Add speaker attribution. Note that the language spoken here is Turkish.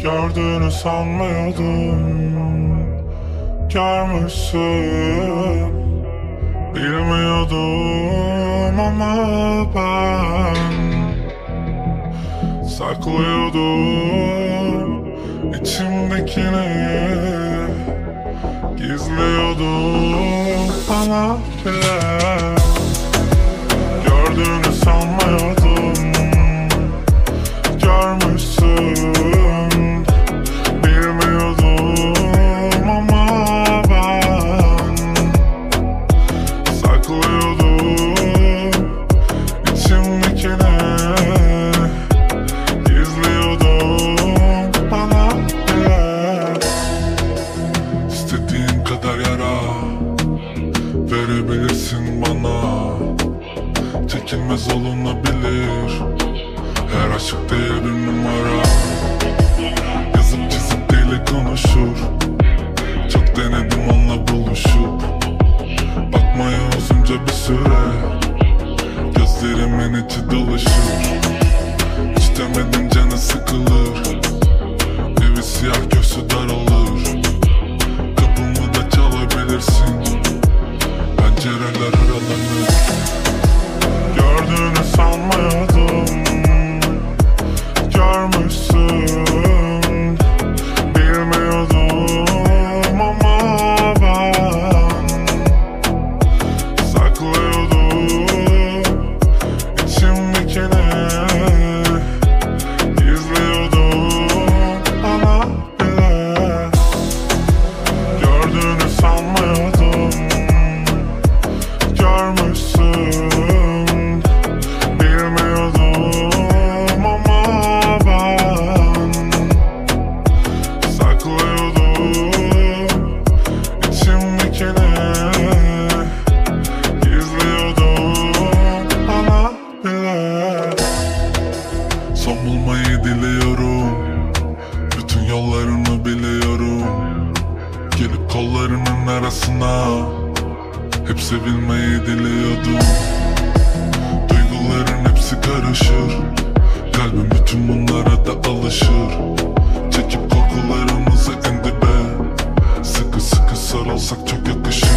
Speaker 1: Gördüğünü sanmıyordum, görmüşsün. Bilmiyordum ama ben saklıyordum içimdekini, gizliyordum bana bile. Gördüğünü sanmıyordum, görmüşsün. Bilmiyordum ama ben saklıyordum içimdekini, gizliyordum bana bile. İstediğin kadar yara verebilirsin bana, çekilmez olunabilir. Her aşık değil bir numara, yazıp çizip dili konuşur. Çok denedim onunla buluşup bakmaya uzunca bir süre, gözlerimin içi dolaşır. Hiç demedim canı sıkılır, evi siyah göğsü daralır. Kapımı da çalabilirsin, pencereler aralanır. Gördüğünü sanmıyordum, görmüşsün. Bilmiyordum ama ben saklıyordum içimdekini, gizliyordum bana bile. Gördüğünü sanmıyordum, görmüşsün. Bilmiyordum ama ben saklıyordum içimdekini, gizliyordum bana bile. Son bulmayı diliyorum, bütün yollarını biliyorum. Gelip kollarının arasına hep sevilmeyi diliyordum. Duyguların hepsi karışır, kalbim bütün bunlara da alışır. Çekip korkularımızı en dibe, sıkı sıkı sarılsak çok yakışır.